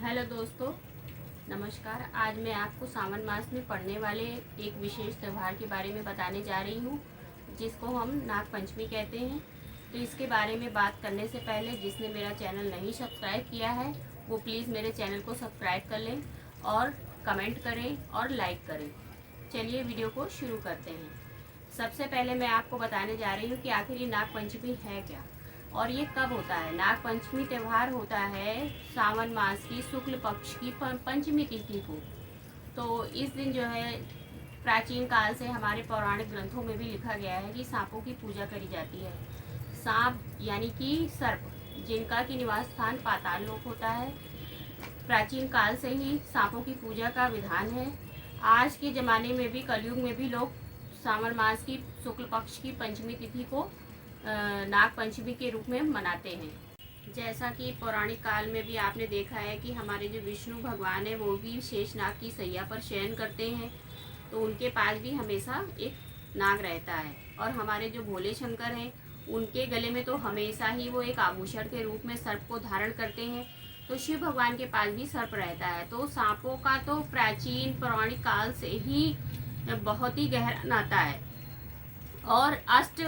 Hello दोस्तों, नमस्कार। आज मैं आपको सावन मास में पड़ने वाले एक विशेष त्यौहार के बारे में बताने जा रही हूँ, जिसको हम नाग पंचमी कहते हैं। तो इसके बारे में बात करने से पहले जिसने मेरा चैनल नहीं सब्सक्राइब किया है वो प्लीज़ मेरे चैनल को सब्सक्राइब कर लें और कमेंट करें और लाइक करें। चलिए वीडियो को शुरू करते हैं। सबसे पहले मैं आपको बताने जा रही हूँ कि आखिर ये नाग पंचमी है क्या और ये कब होता है। नाग पंचमी त्यौहार होता है सावन मास की शुक्ल पक्ष की पंचमी तिथि को। तो इस दिन जो है प्राचीन काल से हमारे पौराणिक ग्रंथों में भी लिखा गया है कि सांपों की पूजा करी जाती है। सांप यानी कि सर्प, जिनका की निवास स्थान पाताल लोक होता है। प्राचीन काल से ही सांपों की पूजा का विधान है। आज के ज़माने में भी, कलयुग में भी लोग सावन मास की शुक्ल पक्ष की पंचमी तिथि को नाग पंचमी के रूप में मनाते हैं। जैसा कि पौराणिक काल में भी आपने देखा है कि हमारे जो विष्णु भगवान है वो भी शेषनाग की सैया पर शयन करते हैं, तो उनके पास भी हमेशा एक नाग रहता है। और हमारे जो भोले शंकर हैं उनके गले में तो हमेशा ही वो एक आभूषण के रूप में सर्प को धारण करते हैं। तो शिव भगवान के पास भी सर्प रहता है। तो सांपों का तो प्राचीन पौराणिक काल से ही बहुत ही गहरा नाता है और अष्ट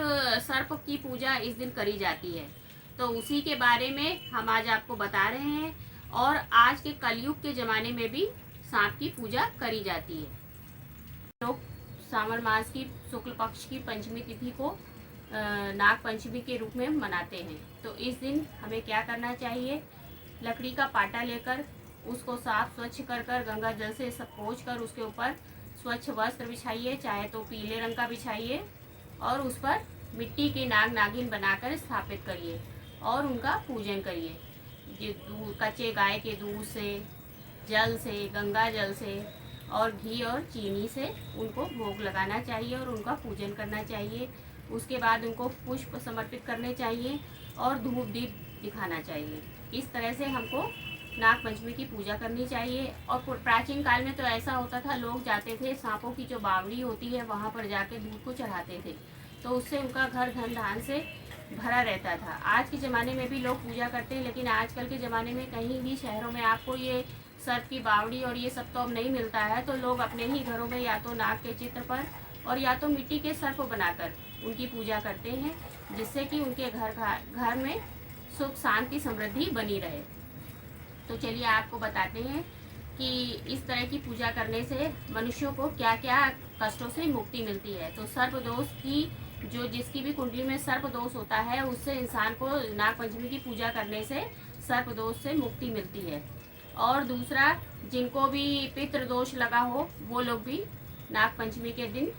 सर्प की पूजा इस दिन करी जाती है। तो उसी के बारे में हम आज आपको बता रहे हैं। और आज के कलयुग के ज़माने में भी सांप की पूजा करी जाती है। लोग सावन मास की शुक्ल पक्ष की पंचमी तिथि को नाग पंचमी के रूप में मनाते हैं। तो इस दिन हमें क्या करना चाहिए? लकड़ी का पाटा लेकर उसको साफ स्वच्छ कर गंगा जल से सब पोंछ कर उसके ऊपर स्वच्छ वस्त्र बिछाइए, चाहे तो पीले रंग का बिछाइए, और उस पर मिट्टी के नाग नागिन बनाकर स्थापित करिए और उनका पूजन करिए। कच्चे गाय के दूध से, जल से, गंगा जल से और घी और चीनी से उनको भोग लगाना चाहिए और उनका पूजन करना चाहिए। उसके बाद उनको पुष्प समर्पित करने चाहिए और धूप दीप दिखाना चाहिए। इस तरह से हमको नाग पंचमी की पूजा करनी चाहिए। और प्राचीन काल में तो ऐसा होता था, लोग जाते थे सांपों की जो बावड़ी होती है वहाँ पर जाके दूध को चढ़ाते थे, तो उससे उनका घर धन धान से भरा रहता था। आज के ज़माने में भी लोग पूजा करते हैं, लेकिन आजकल के ज़माने में कहीं भी शहरों में आपको ये सर्प की बावड़ी और ये सब तो अब नहीं मिलता है। तो लोग अपने ही घरों में या तो नाग के चित्र पर और या तो मिट्टी के सर्प बनाकर उनकी पूजा करते हैं, जिससे कि उनके घर में सुख शांति समृद्धि बनी रहे। तो चलिए आपको बताते हैं कि इस तरह की पूजा करने से मनुष्यों को क्या क्या कष्टों से मुक्ति मिलती है। तो सर्प दोष की जिसकी भी कुंडली में सर्प दोष होता है, उससे इंसान को नाग पंचमी की पूजा करने से सर्प दोष से मुक्ति मिलती है। और दूसरा, जिनको भी पितृ दोष लगा हो वो लोग भी नाग पंचमी के दिन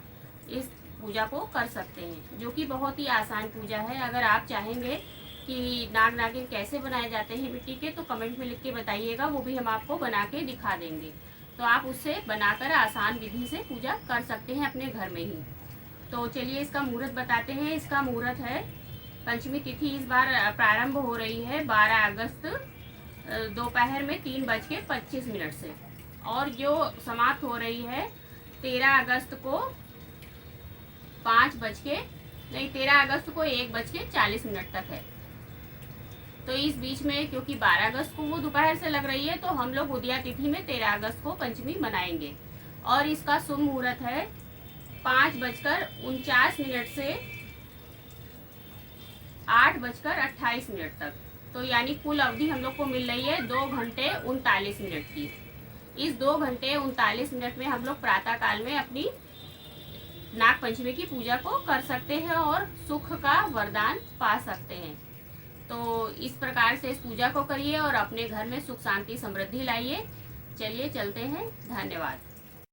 इस पूजा को कर सकते हैं, जो कि बहुत ही आसान पूजा है। अगर आप चाहेंगे कि नाग नागिन कैसे बनाए जाते हैं मिट्टी के, तो कमेंट में लिख के बताइएगा, वो भी हम आपको बना के दिखा देंगे। तो आप उससे बनाकर आसान विधि से पूजा कर सकते हैं अपने घर में ही। तो चलिए इसका मुहूर्त बताते हैं। इसका मुहूर्त है, पंचमी तिथि इस बार प्रारंभ हो रही है 12 अगस्त दोपहर में 3:25 से, और जो समाप्त हो रही है 13 अगस्त को 13 अगस्त को 1:40 तक है। तो इस बीच में, क्योंकि 12 अगस्त को वो दोपहर से लग रही है, तो हम लोग उदया तिथि में 13 अगस्त को पंचमी मनाएंगे। और इसका शुभ मुहूर्त है 5:49 से 8:28 तक। तो यानी कुल अवधि हम लोग को मिल रही है 2 घंटे 39 मिनट की। इस 2 घंटे 39 मिनट में हम लोग प्रातः काल में अपनी नाग पंचमी की पूजा को कर सकते हैं और सुख का वरदान पा सकते हैं। तो इस प्रकार से इस पूजा को करिए और अपने घर में सुख शांति समृद्धि लाइए। चलिए चलते हैं। धन्यवाद।